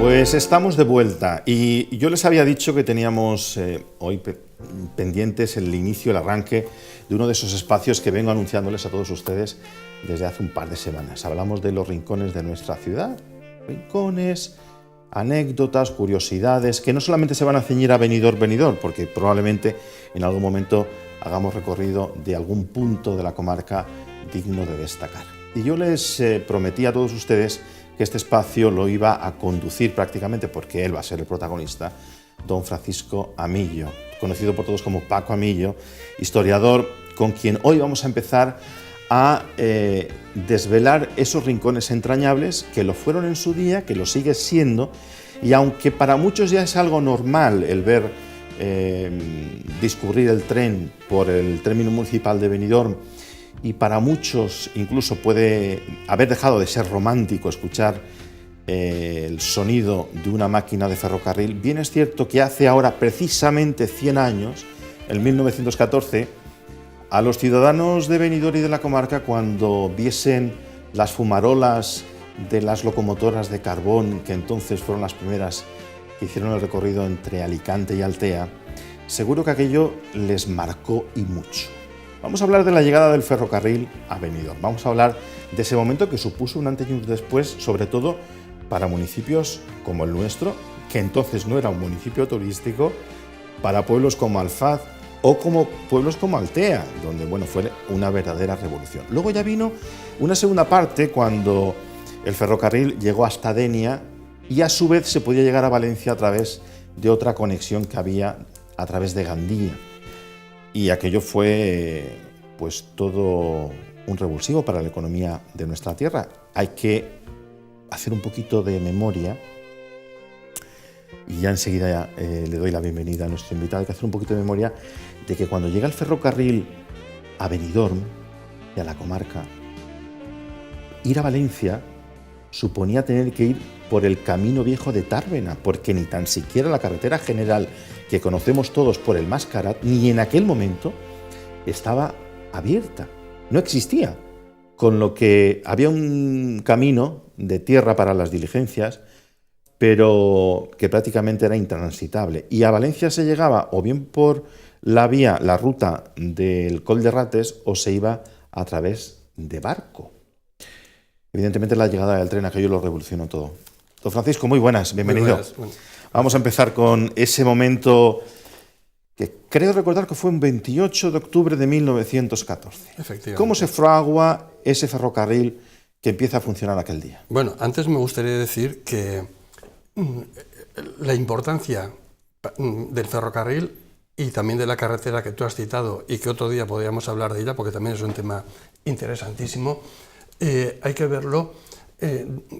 Pues estamos de vuelta y yo les había dicho que teníamos hoy pendientes el inicio, el arranque de uno de esos espacios que vengo anunciándoles a todos ustedes desde hace un par de semanas. Hablamos de los rincones de nuestra ciudad, rincones, anécdotas, curiosidades, que no solamente se van a ceñir a Benidorm, porque probablemente en algún momento hagamos recorrido de algún punto de la comarca digno de destacar. Y yo les prometí a todos ustedes que este espacio lo iba a conducir prácticamente, porque él va a ser el protagonista, don Francisco Amillo, conocido por todos como Paco Amillo, historiador con quien hoy vamos a empezar a desvelar esos rincones entrañables que lo fueron en su día, que lo sigue siendo, y aunque para muchos ya es algo normal el ver discurrir el tren por el término municipal de Benidorm, y para muchos incluso puede haber dejado de ser romántico escuchar el sonido de una máquina de ferrocarril, bien es cierto que hace ahora precisamente 100 años, en 1914, a los ciudadanos de Benidorm y de la comarca, cuando viesen las fumarolas de las locomotoras de carbón, que entonces fueron las primeras que hicieron el recorrido entre Alicante y Altea, seguro que aquello les marcó y mucho. Vamos a hablar de la llegada del ferrocarril a Benidorm. Vamos a hablar de ese momento que supuso un antes y un después, sobre todo para municipios como el nuestro, que entonces no era un municipio turístico, para pueblos como Alfaz o como pueblos como Altea, donde fue una verdadera revolución. Luego ya vino una segunda parte cuando el ferrocarril llegó hasta Denia y a su vez se podía llegar a Valencia a través de otra conexión que había a través de Gandía. Y aquello fue pues todo un revulsivo para la economía de nuestra tierra. Hay que hacer un poquito de memoria y ya enseguida le doy la bienvenida a nuestro invitado. Hay que hacer un poquito de memoria de que cuando llega el ferrocarril a Benidorm y a la comarca, ir a Valencia suponía tener que ir por el camino viejo de Tàrbena, porque ni tan siquiera la carretera general que conocemos todos por el Mascarat, ni en aquel momento estaba abierta, no existía, con lo que había un camino de tierra para las diligencias, pero que prácticamente era intransitable. Y a Valencia se llegaba o bien por la ruta del Coll de Rates, o se iba a través de barco. Evidentemente la llegada del tren aquello lo revolucionó todo. Don Francisco, muy buenas, bienvenido. Muy buenas. Vamos a empezar con ese momento que creo recordar que fue un 28 de octubre de 1914. Efectivamente. ¿Cómo se fragua ese ferrocarril que empieza a funcionar aquel día? Bueno, antes me gustaría decir que la importancia del ferrocarril y también de la carretera que tú has citado, y que otro día podríamos hablar de ella porque también es un tema interesantísimo, hay que verlo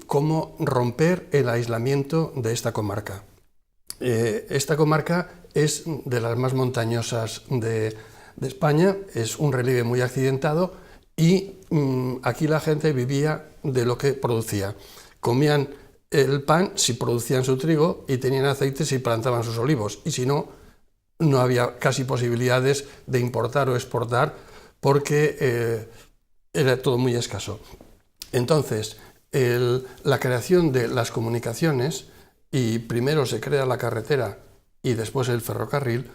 como romper el aislamiento de esta comarca. Esta comarca es de las más montañosas de España, es un relieve muy accidentado y aquí la gente vivía de lo que producía. Comían el pan si producían su trigo y tenían aceite si plantaban sus olivos, y si no, no había casi posibilidades de importar o exportar porque era todo muy escaso. Entonces, la creación de las comunicaciones, y primero se crea la carretera y después el ferrocarril,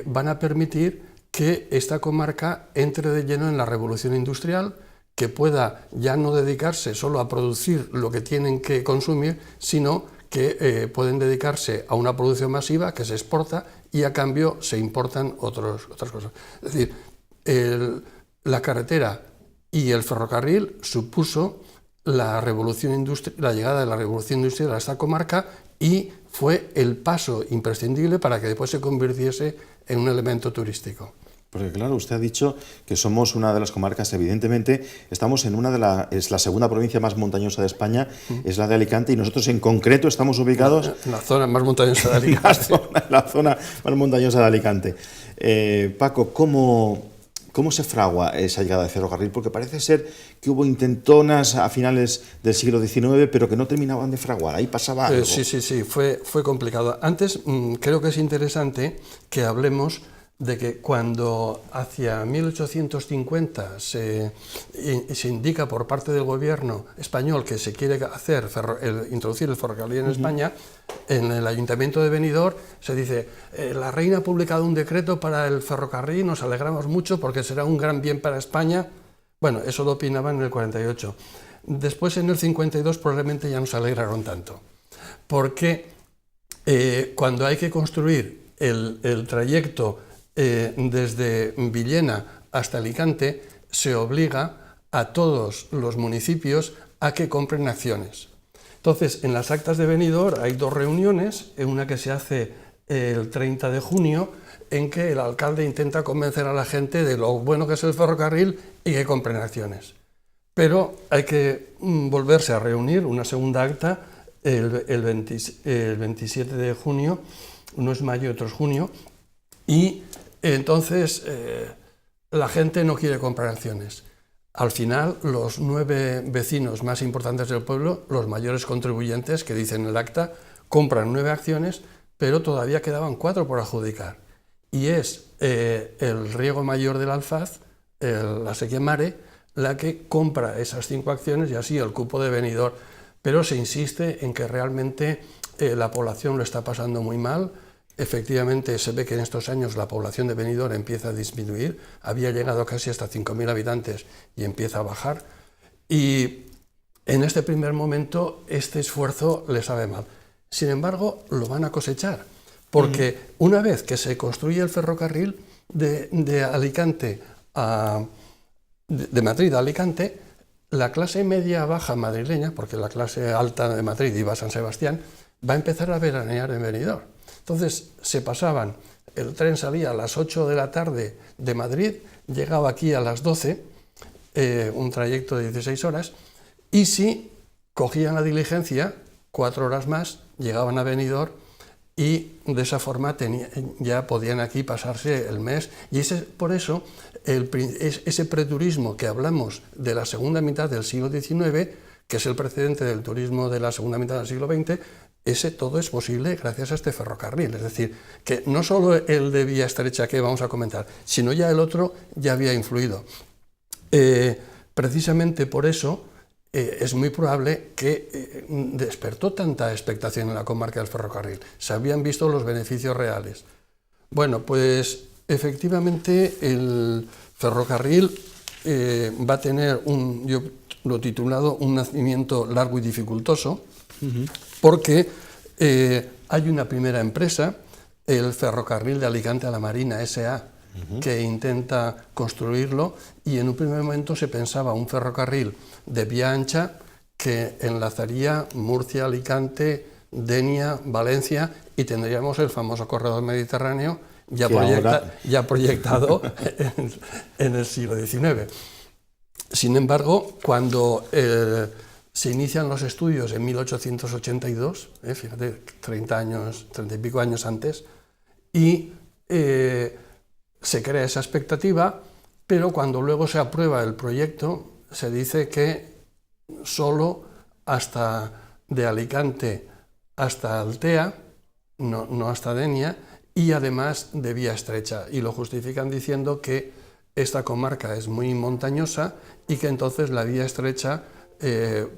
van a permitir que esta comarca entre de lleno en la revolución industrial, que pueda ya no dedicarse solo a producir lo que tienen que consumir, sino que pueden dedicarse a una producción masiva que se exporta y a cambio se importan otras cosas. Es decir, la carretera y el ferrocarril supuso la llegada de la revolución industrial a esta comarca, y fue el paso imprescindible para que después se convirtiese en un elemento turístico. Porque claro, usted ha dicho que somos una de las comarcas, evidentemente, estamos en es la segunda provincia más montañosa de España, es la de Alicante, y nosotros en concreto estamos ubicados en la zona más montañosa de Alicante. la zona más montañosa de Alicante. Paco, ¿cómo se fragua esa llegada de ferrocarril? Porque parece ser que hubo intentonas a finales del siglo XIX, pero que no terminaban de fraguar, ahí pasaba algo. Sí, fue complicado. Antes creo que es interesante que hablemos de que cuando hacia 1850 se indica por parte del gobierno español que se quiere introducir el ferrocarril en España, en el Ayuntamiento de Benidorm se dice: la reina ha publicado un decreto para el ferrocarril, nos alegramos mucho porque será un gran bien para España. Bueno, eso lo opinaban en el 48. Después, en el 52, probablemente ya no se alegraron tanto, porque cuando hay que construir el trayecto desde Villena hasta Alicante, se obliga a todos los municipios a que compren acciones. Entonces, en las actas de Benidorm hay dos reuniones, una que se hace el 30 de junio, en que el alcalde intenta convencer a la gente de lo bueno que es el ferrocarril y que compren acciones. Pero hay que volverse a reunir, una segunda acta, el 27 de junio, uno es mayo y otro es junio, y entonces la gente no quiere comprar acciones. Al final, los 9 vecinos más importantes del pueblo, los mayores contribuyentes, que dicen en el acta, compran 9 acciones, pero todavía quedaban 4 por adjudicar. Y es el Riego Mayor del Alfaz, la Sequía Mare, la que compra esas 5 acciones y así el cupo de Benidorm. Pero se insiste en que realmente la población lo está pasando muy mal. Efectivamente, se ve que en estos años la población de Benidorm empieza a disminuir, había llegado casi hasta 5.000 habitantes y empieza a bajar. Y en este primer momento este esfuerzo les sabe mal. Sin embargo, lo van a cosechar, porque una vez que se construye el ferrocarril de Alicante de Madrid a Alicante, la clase media baja madrileña, porque la clase alta de Madrid iba a San Sebastián, va a empezar a veranear en Benidorm. Entonces se pasaban, el tren salía a las 8 de la tarde de Madrid, llegaba aquí a las 12, un trayecto de 16 horas, y si cogían la diligencia, 4 horas más, llegaban a Benidorm y de esa forma ya podían aquí pasarse el mes. Y por eso ese preturismo que hablamos de la segunda mitad del siglo XIX, que es el precedente del turismo de la segunda mitad del siglo XX, todo es posible gracias a este ferrocarril. Es decir, que no solo el de vía estrecha que vamos a comentar, sino ya el otro ya había influido. Precisamente por eso es muy probable que despertó tanta expectación en la comarca del ferrocarril. Se habían visto los beneficios reales. Bueno, pues efectivamente el ferrocarril va a tener yo lo he titulado un nacimiento largo y dificultoso, porque hay una primera empresa, el Ferrocarril de Alicante a la Marina S.A., que intenta construirlo, y en un primer momento se pensaba un ferrocarril de vía ancha que enlazaría Murcia, Alicante, Denia, Valencia, y tendríamos el famoso corredor mediterráneo ya proyectado en el siglo XIX. Sin embargo, cuando se inician los estudios en 1882, fíjate, 30 y pico años antes, y se crea esa expectativa, pero cuando luego se aprueba el proyecto, se dice que solo hasta de Alicante hasta Altea, no hasta Denia, y además de vía estrecha, y lo justifican diciendo que esta comarca es muy montañosa y que entonces la vía estrecha,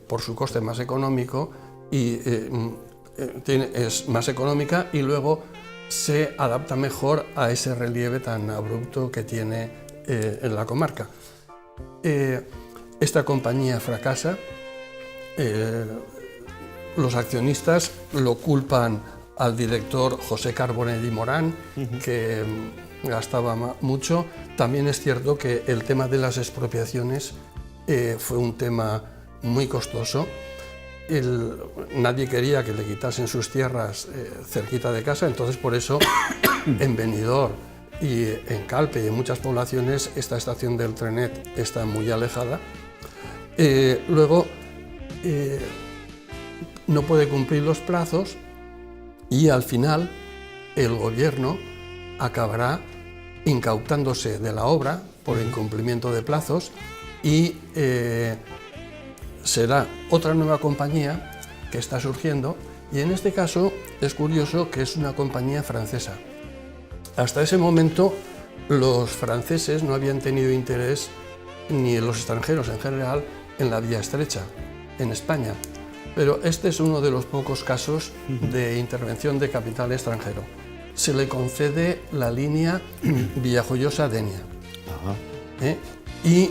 por su coste más económico, es más económica, y luego se adapta mejor a ese relieve tan abrupto que tiene en la comarca. Esta compañía fracasa, los accionistas lo culpan al director José Carbonell y Morán, que gastaba mucho. También es cierto que el tema de las expropiaciones fue un tema muy costoso. Nadie quería que le quitasen sus tierras cerquita de casa, entonces por eso en Benidorm y en Calpe y en muchas poblaciones esta estación del Trenet está muy alejada. Luego no puede cumplir los plazos y al final el gobierno acabará incautándose de la obra por incumplimiento de plazos y será otra nueva compañía que está surgiendo, y en este caso es curioso que es una compañía francesa. Hasta ese momento los franceses no habían tenido interés, ni los extranjeros en general, en la vía estrecha, en España. Pero este es uno de los pocos casos de intervención de capital extranjero. Se le concede la línea Villajoyosa-Denia. Y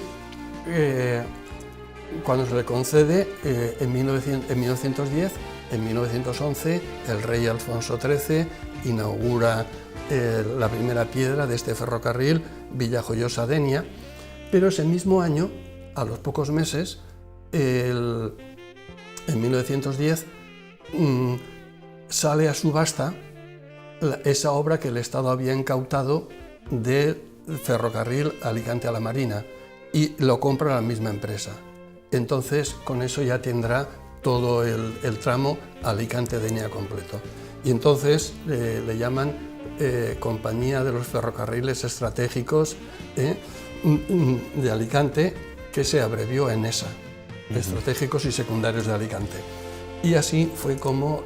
cuando se le concede, en 1910, en 1911, el rey Alfonso XIII inaugura la primera piedra de este ferrocarril Villajoyosa-Denia, pero ese mismo año, a los pocos meses, en 1910, sale a subasta esa obra que el Estado había incautado del ferrocarril Alicante a la Marina, y lo compra la misma empresa. Entonces, con eso ya tendrá todo el tramo Alicante-Denia completo. Y entonces le llaman Compañía de los Ferrocarriles Estratégicos de Alicante, que se abrevió en ESA, Estratégicos y Secundarios de Alicante. Y así fue como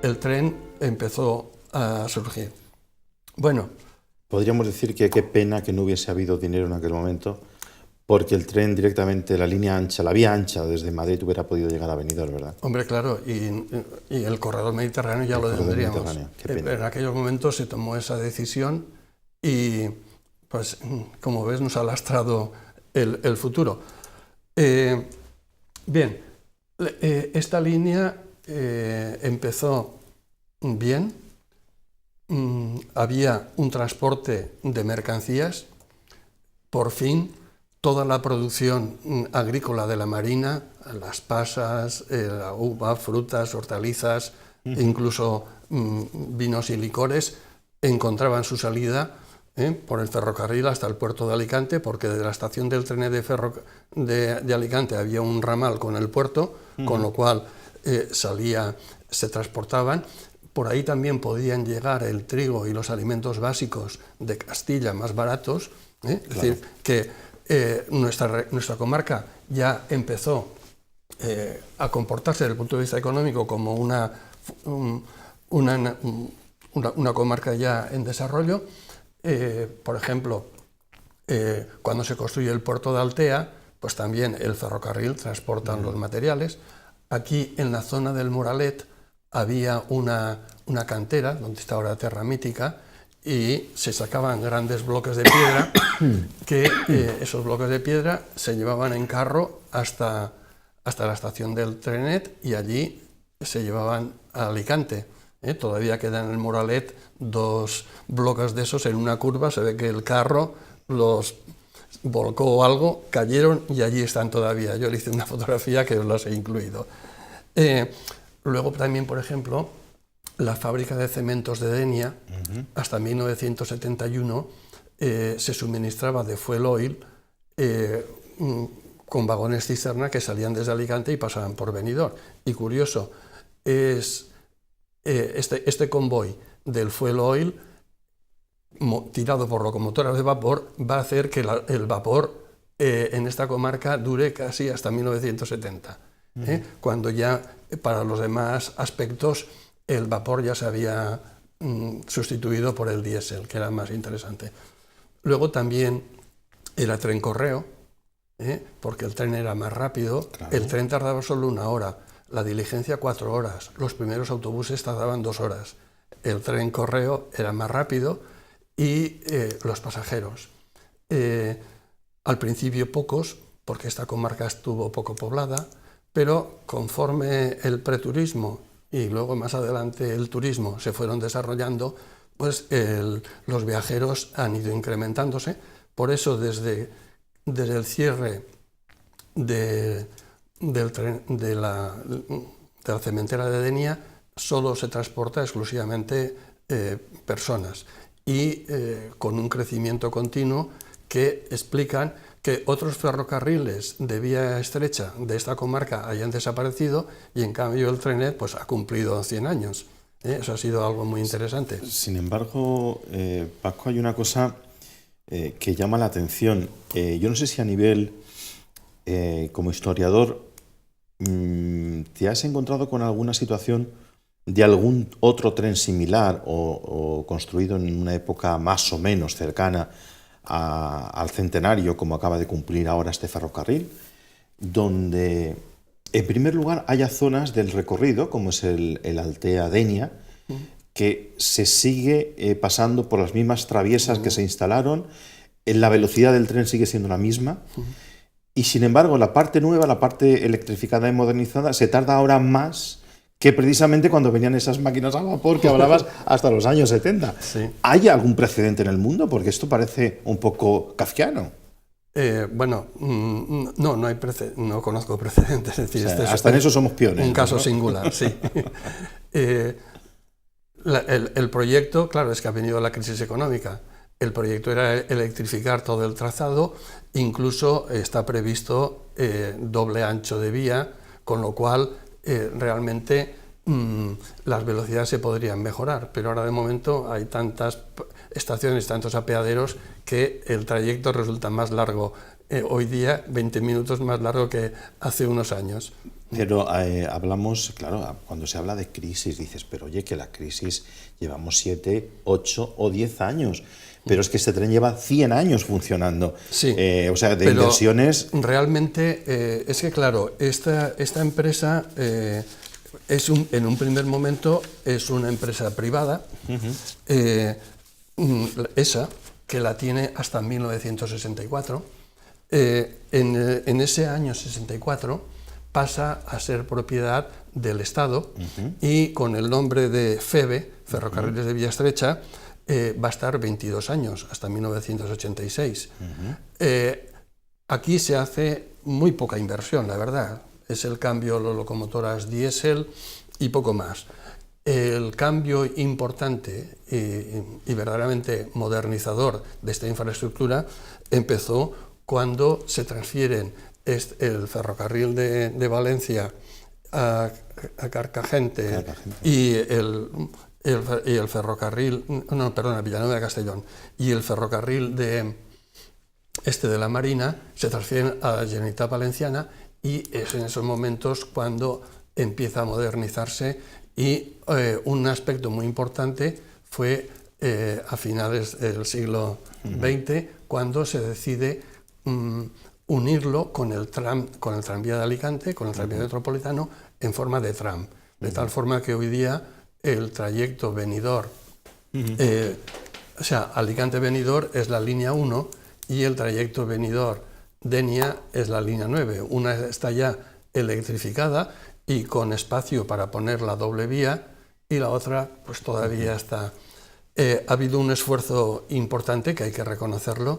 el tren empezó a surgir. Bueno, podríamos decir que qué pena que no hubiese habido dinero en aquel momento, porque el tren directamente, la línea ancha, la vía ancha desde Madrid hubiera podido llegar a Benidorm, ¿verdad? Hombre, claro, y el corredor mediterráneo ya lo tendríamos. En aquellos momentos se tomó esa decisión y, pues, como ves, nos ha lastrado el futuro. Bien, esta línea empezó bien. Había un transporte de mercancías. Por fin, toda la producción agrícola de la Marina, las pasas, la uva, frutas, hortalizas, incluso vinos y licores, encontraban su salida por el ferrocarril hasta el puerto de Alicante, porque de la estación del tren de Alicante había un ramal con el puerto, con lo cual se transportaban. Por ahí también podían llegar el trigo y los alimentos básicos de Castilla más baratos. Es decir, que nuestra comarca ya empezó a comportarse desde el punto de vista económico como una comarca ya en desarrollo. Por ejemplo, cuando se construye el puerto de Altea, pues también el ferrocarril transporta los materiales. Aquí en la zona del Moralet había una cantera, donde está ahora Terra Mítica, y se sacaban grandes bloques de piedra, que esos bloques de piedra se llevaban en carro hasta la estación del Trenet, y allí se llevaban a Alicante. Todavía quedan en el Moralet 2 bloques de esos en una curva, se ve que el carro los volcó o algo, cayeron y allí están todavía. Yo le hice una fotografía que os las he incluido. Luego también, por ejemplo, la fábrica de cementos de Denia, hasta 1971, se suministraba de fuel oil con vagones cisterna que salían desde Alicante y pasaban por Benidorm. Y curioso, este convoy del fuel oil, tirado por locomotoras de vapor, va a hacer que el vapor en esta comarca dure casi hasta 1970, cuando ya para los demás aspectos el vapor ya se había sustituido por el diésel, que era más interesante. Luego también era tren correo, porque el tren era más rápido. Claro. El tren tardaba solo 1 hora, la diligencia 4 horas, los primeros autobuses tardaban 2 horas. El tren correo era más rápido y los pasajeros. Al principio pocos, porque esta comarca estuvo poco poblada, pero conforme el preturismo y luego más adelante el turismo se fueron desarrollando, pues los viajeros han ido incrementándose. Por eso desde el cierre de la cementera de Denia solo se transporta exclusivamente personas, y con un crecimiento continuo que explican que otros ferrocarriles de vía estrecha de esta comarca hayan desaparecido y en cambio el Trenet pues, ha cumplido 100 años. Eso ha sido algo muy interesante. Sin embargo, Paco, hay una cosa que llama la atención. Yo no sé si a nivel, como historiador, te has encontrado con alguna situación de algún otro tren similar o construido en una época más o menos cercana al centenario, como acaba de cumplir ahora este ferrocarril, donde en primer lugar haya zonas del recorrido, como es el Altea-Denia, que se sigue pasando por las mismas traviesas que se instalaron, la velocidad del tren sigue siendo la misma, y sin embargo la parte nueva, la parte electrificada y modernizada, se tarda ahora más que precisamente cuando venían esas máquinas a vapor que hablabas hasta los años 70. Sí. ¿Hay algún precedente en el mundo? Porque esto parece un poco kafkiano. Bueno, no hay no conozco precedentes. Es decir, O sea, hasta en eso somos pioneros. Un caso, ¿no?, singular, sí. El proyecto, claro, es que ha venido la crisis económica. El proyecto era electrificar todo el trazado, incluso está previsto doble ancho de vía, con lo cual realmente las velocidades se podrían mejorar, pero ahora de momento hay tantas estaciones, tantos apeaderos, que el trayecto resulta más largo hoy día, 20 minutos más largo que hace unos años. Pero hablamos, claro, cuando se habla de crisis, dices, pero oye, que la crisis llevamos 7, 8 o 10 años, pero es que este tren lleva 100 años funcionando. Sí, o sea, de inversiones... Realmente, es que claro, esta empresa en un primer momento es una empresa privada, esa, que la tiene hasta 1964. En ese año 64 pasa a ser propiedad del Estado y con el nombre de FEVE, Ferrocarriles de Vía Estrecha, va a estar 22 años, hasta 1986. Aquí se hace muy poca inversión, la verdad. Es el cambio de locomotoras diésel y poco más. El cambio importante y verdaderamente modernizador de esta infraestructura empezó cuando se transfieren el ferrocarril de Valencia a Carcagente y el ferrocarril, no, perdona, Villanueva de Castellón, y el ferrocarril de la Marina se transfieren a la Generalitat Valenciana, y es en esos momentos cuando empieza a modernizarse, y un aspecto muy importante fue a finales del siglo XX, cuando se decide unirlo con el tranvía de Alicante, con el tranvía metropolitano, en forma de tram. De tal forma que hoy día el trayecto Benidorm, o sea, Alicante-Benidorm es la línea 1 y el trayecto Benidorm-Denia es la línea 9. Una está ya electrificada y con espacio para poner la doble vía, y la otra pues todavía está. Ha habido un esfuerzo importante que hay que reconocerlo.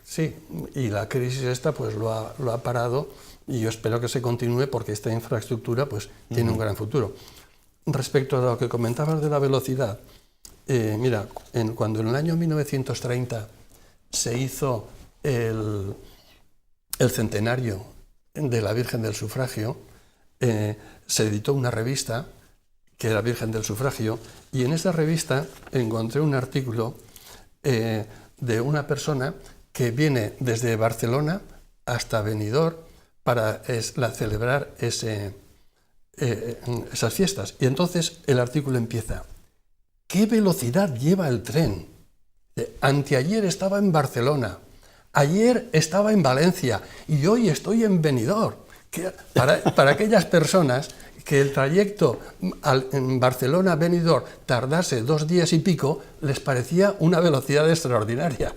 Sí, y la crisis esta pues lo ha parado, y yo espero que se continúe porque esta infraestructura pues tiene un gran futuro. Respecto a lo que comentabas de la velocidad, mira, cuando en el año 1930 se hizo el centenario de la Virgen del Sufragio, se editó una revista que era Virgen del Sufragio, y en esa revista encontré un artículo de una persona que viene desde Barcelona hasta Benidorm para celebrar esas fiestas. Y entonces el artículo empieza: ¿qué velocidad lleva el tren? Anteayer estaba en Barcelona, ayer estaba en Valencia y hoy estoy en Benidorm. Para aquellas personas que el trayecto en Barcelona-Benidorm tardase 2 días y pico, les parecía una velocidad extraordinaria,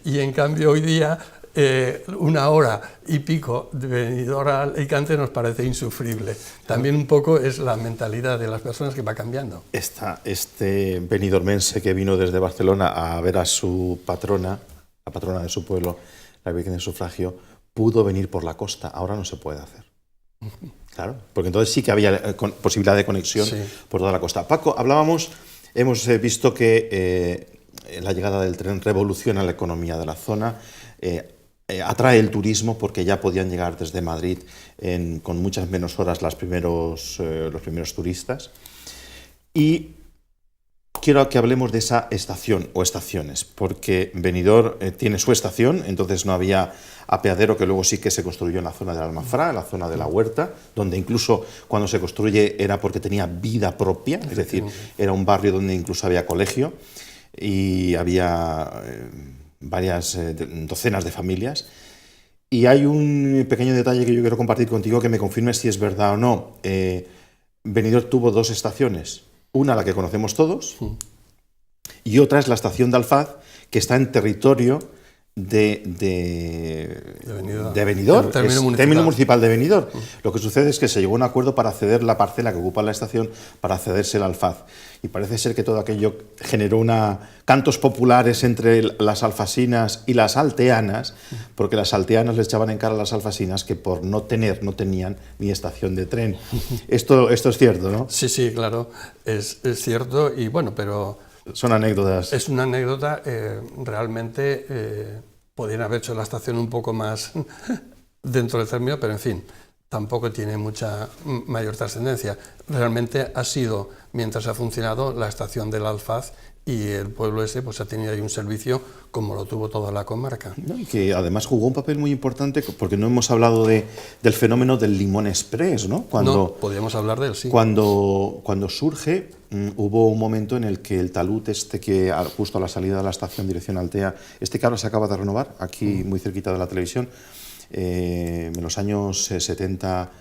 y en cambio hoy día 1 hora y pico de Benidorm a Alicante nos parece insufrible. También un poco es la mentalidad de las personas que va cambiando. Este benidormense que vino desde Barcelona a ver a su patrona, la patrona de su pueblo, la Virgen del Sufragio, pudo venir por la costa. Ahora no se puede hacer. Claro, porque entonces sí que había posibilidad de conexión, sí, por toda la costa. Paco, hemos visto que la llegada del tren revoluciona la economía de la zona, atrae el turismo, porque ya podían llegar desde Madrid con muchas menos horas los primeros turistas. Y quiero que hablemos de esa estación o estaciones, porque Benidorm tiene su estación, entonces no había apeadero, que luego sí que se construyó en la zona de la Almafrá, en la zona de la Huerta, donde incluso cuando se construye era porque tenía vida propia, es decir, era un barrio donde incluso había colegio y había varias docenas de familias. Y hay un pequeño detalle que yo quiero compartir contigo, que me confirmes si es verdad o no. Benidorm tuvo dos estaciones, una la que conocemos todos y otra es la estación de Alfaz, que está en territorio de Benidorm, término municipal de Benidorm. Lo que sucede es que se llegó a un acuerdo para ceder la parcela que ocupa la estación, para cedérsela al Alfaz. Y parece ser que todo aquello generó cantos populares entre las alfasinas y las alteanas, porque las alteanas les echaban en cara a las alfasinas que por no tenían ni estación de tren. Esto es cierto, ¿no? Sí, sí, claro, es cierto, y bueno, pero... Son anécdotas. Es una anécdota, realmente podrían haber hecho la estación un poco más dentro del término, pero en fin, tampoco tiene mucha mayor trascendencia. Realmente ha sido, mientras ha funcionado, la estación del Alfaz, y el pueblo ese pues ha tenido ahí un servicio como lo tuvo toda la comarca. ¿No? Y que además jugó un papel muy importante, porque no hemos hablado del fenómeno del limón express, ¿no? No, podríamos hablar de él, sí. Cuando surge, hubo un momento en el que el talud que justo a la salida de la estación dirección Altea, que ahora se acaba de renovar, aquí muy cerquita de la televisión, en los años 70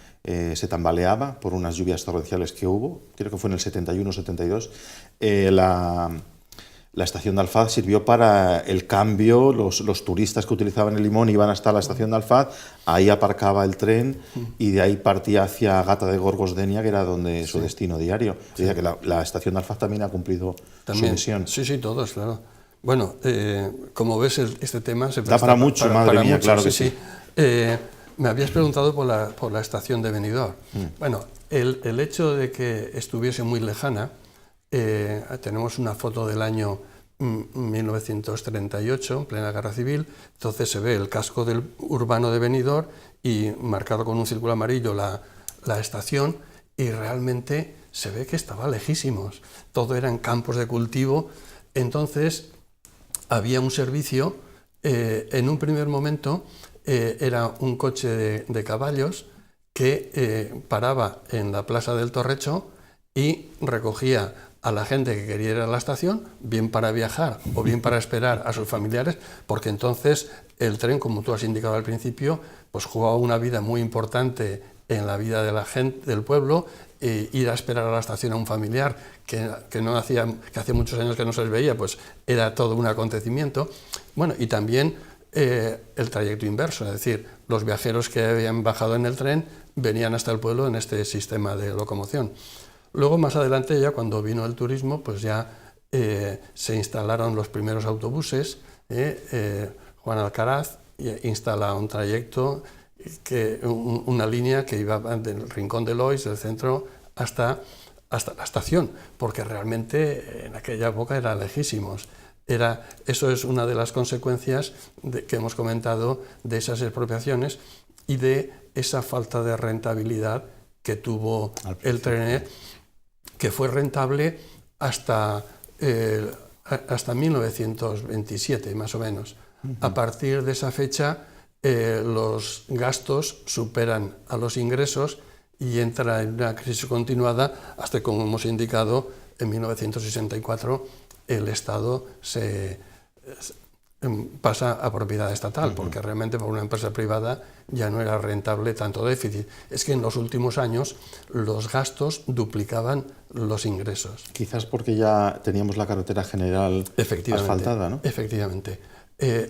se tambaleaba por unas lluvias torrenciales que hubo, creo que fue en el 71-72, la estación de Alfaz sirvió para el cambio. Los turistas que utilizaban el limón iban hasta la estación de Alfaz, ahí aparcaba el tren y de ahí partía hacia Gata de Gorgos-Denia, que era donde su destino diario. Sí. O sea que la estación de Alfaz también ha cumplido su misión. Sí, sí, todos, claro. Bueno, como ves, este tema se da para mucho, madre mía, claro que sí. Me habías preguntado por la estación de Benidorm. Bueno, el hecho de que estuviese muy lejana, tenemos una foto del año 1938, en plena guerra civil, entonces se ve el casco urbano de Benidorm y marcado con un círculo amarillo la estación, y realmente se ve que estaba lejísimos. Todo eran campos de cultivo. Entonces había un servicio, en un primer momento era un coche de caballos que paraba en la Plaza del Torrecho y recogía a la gente que quería ir a la estación, bien para viajar o bien para esperar a sus familiares, porque entonces el tren, como tú has indicado al principio, pues jugaba una vida muy importante en la vida de la gente del pueblo. Ir a esperar a la estación a un familiar que hacía muchos años que no se les veía, pues era todo un acontecimiento. Bueno, y también el trayecto inverso, es decir, los viajeros que habían bajado en el tren venían hasta el pueblo en este sistema de locomoción. Luego, más adelante, ya cuando vino el turismo, pues ya se instalaron los primeros autobuses. Juan Alcaraz instala un trayecto, una línea que iba del Rincón de Lois, del centro, hasta la estación, porque realmente en aquella época era lejísimos. Eso es una de las consecuencias que hemos comentado de esas expropiaciones y de esa falta de rentabilidad que tuvo el Trenet, que fue rentable hasta 1927, más o menos. A partir de esa fecha, los gastos superan a los ingresos y entra en una crisis continuada hasta que, como hemos indicado, en 1964 el Estado pasa a propiedad estatal, porque realmente para una empresa privada ya no era rentable tanto déficit. Es que en los últimos años los gastos duplicaban los ingresos. Quizás porque ya teníamos la carretera general asfaltada, ¿no? Efectivamente.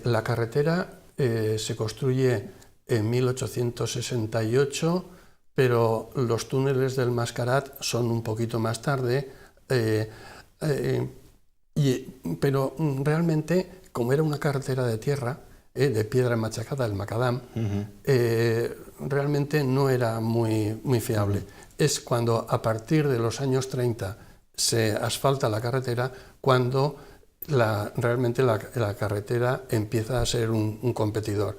La carretera se construye en 1868, pero los túneles del Mascarat son un poquito más tarde, pero realmente, como era una carretera de tierra, de piedra machacada, el macadam, realmente no era muy fiable. Es cuando, a partir de los años 30, se asfalta la carretera, cuando realmente la carretera empieza a ser un competidor.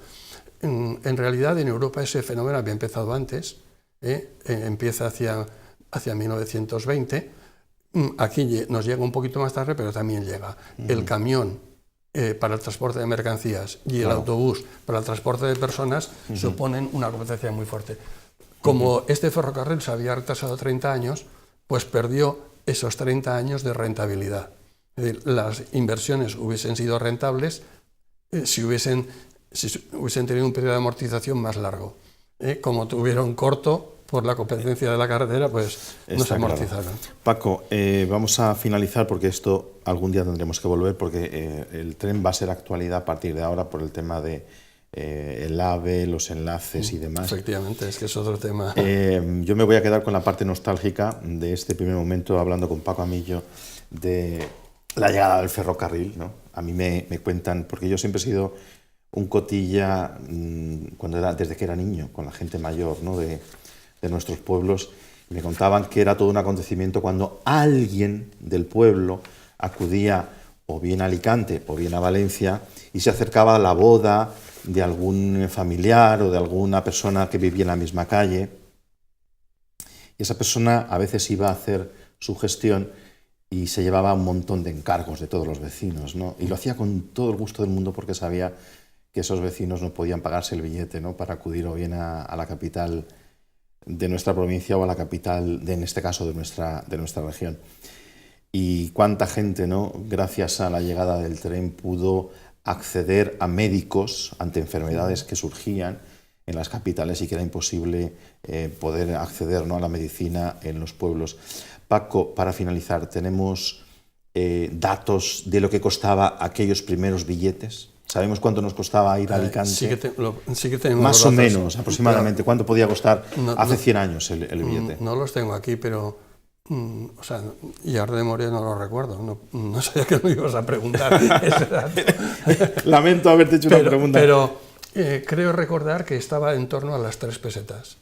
En realidad, en Europa ese fenómeno había empezado antes, empieza hacia 1920, Aquí nos llega un poquito más tarde, pero también llega. El camión para el transporte de mercancías y el autobús para el transporte de personas suponen una competencia muy fuerte. Como este ferrocarril se había retrasado 30 años, pues perdió esos 30 años de rentabilidad. Es decir, las inversiones hubiesen sido rentables si hubiesen tenido un periodo de amortización más largo. Como tuvieron corto por la competencia de la carretera, pues no se amortizaron. Claro. Paco, vamos a finalizar porque esto algún día tendremos que volver porque el tren va a ser actualidad a partir de ahora por el tema de el AVE, los enlaces y demás. Efectivamente, es que es otro tema. Yo me voy a quedar con la parte nostálgica de este primer momento, hablando con Paco Amillo de la llegada del ferrocarril, ¿no? A mí me cuentan, porque yo siempre he sido un cotilla desde que era niño, con la gente mayor, ¿no? de nuestros pueblos, y me contaban que era todo un acontecimiento cuando alguien del pueblo acudía o bien a Alicante o bien a Valencia y se acercaba a la boda de algún familiar o de alguna persona que vivía en la misma calle, y esa persona a veces iba a hacer su gestión y se llevaba un montón de encargos de todos los vecinos, ¿no? Y lo hacía con todo el gusto del mundo porque sabía que esos vecinos no podían pagarse el billete, ¿no? Para acudir o bien a la capital de nuestra provincia o a la capital, en este caso, de nuestra región. Y cuánta gente, ¿no? Gracias a la llegada del tren pudo acceder a médicos ante enfermedades que surgían en las capitales y que era imposible poder acceder, ¿no? a la medicina en los pueblos. Paco, para finalizar, ¿tenemos datos de lo que costaba aquellos primeros billetes? ¿Sabemos cuánto nos costaba ir a Alicante? Sí que tenemos más o datos, menos, aproximadamente. ¿Cuánto podía costar hace 100 años el billete? No los tengo aquí, pero... o sea, y ahora de memoria no lo recuerdo. No sabía que me ibas a preguntar ese dato. Lamento haberte hecho una pregunta. Pero creo recordar que estaba en torno a las 3 pesetas.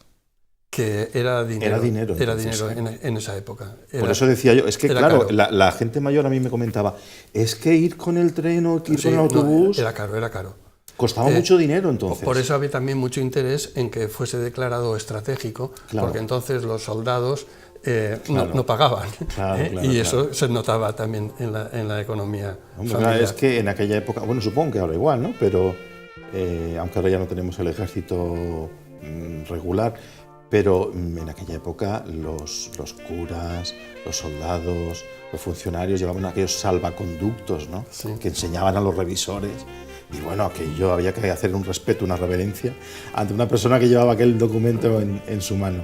Que era dinero. Era dinero en esa época. Por eso decía yo, es que claro, la gente mayor a mí me comentaba, es que ir con el tren o ir con el autobús... No, era caro. Costaba mucho dinero entonces. Por eso había también mucho interés en que fuese declarado estratégico, porque entonces los soldados no pagaban. Y eso se notaba también en la economía familiar. Es que en aquella época, bueno, supongo que ahora igual, ¿no? Pero, aunque ahora ya no tenemos el ejército regular, pero en aquella época los curas, los soldados, los funcionarios llevaban aquellos salvaconductos, ¿no? Sí. Que enseñaban a los revisores. Y bueno, aquello había que hacer un respeto, una reverencia ante una persona que llevaba aquel documento en su mano.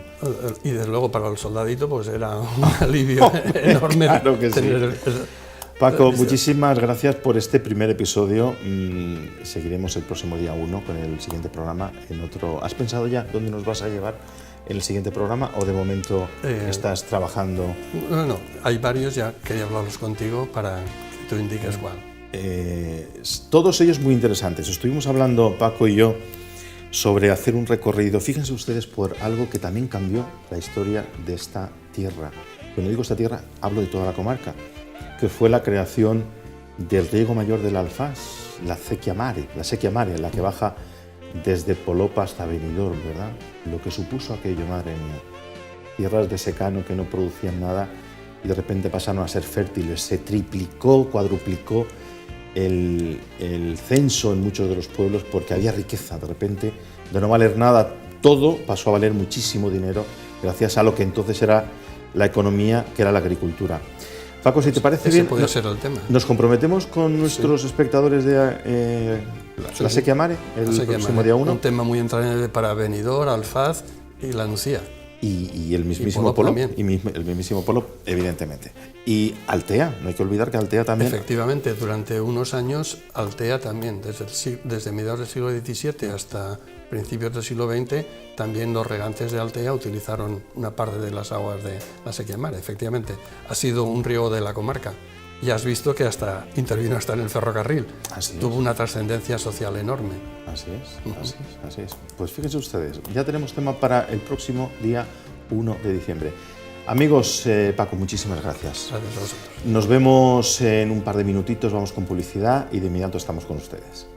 Y desde luego para el soldadito pues era un alivio enorme. Claro que sí. Paco, muchísimas gracias por este primer episodio. Seguiremos el próximo día 1 con el siguiente programa en otro. ¿Has pensado ya dónde nos vas a llevar en el siguiente programa o de momento estás trabajando? No, hay varios, ya quería hablarlos contigo para que tú indiques cuál. Todos ellos muy interesantes. Estuvimos hablando, Paco y yo, sobre hacer un recorrido. Fíjense ustedes por algo que también cambió la historia de esta tierra. Cuando digo esta tierra, hablo de toda la comarca, que fue la creación del riego mayor del Alfás, la sequía mare, la que baja desde Polopa hasta Benidorm, ¿verdad? Lo que supuso aquello, madre mía. Tierras de secano que no producían nada y de repente pasaron a ser fértiles. Se triplicó, cuadruplicó el censo en muchos de los pueblos porque había riqueza. De repente, de no valer nada, todo pasó a valer muchísimo dinero gracias a lo que entonces era la economía, que era la agricultura. Paco, si te parece bien, puede ser el tema. Nos comprometemos con nuestros espectadores de la sequía mare el próximo día 1. Un tema muy entrañable para Benidorm, Alfaz y la Nucía. Y el mismísimo Polop, el mismísimo Polop, evidentemente. Y Altea, no hay que olvidar que Altea también... Efectivamente, durante unos años Altea también, desde mediados del siglo XVII hasta principios del siglo XX, también los regantes de Altea utilizaron una parte de las aguas de la sequía mare. Efectivamente, ha sido un riego de la comarca. Y has visto que intervino hasta en el ferrocarril. Tuvo una trascendencia social enorme. Así es. Pues fíjense ustedes, ya tenemos tema para el próximo día 1 de diciembre. Amigos, Paco, muchísimas gracias. Gracias a vosotros. Nos vemos en un par de minutitos, vamos con publicidad y de inmediato estamos con ustedes.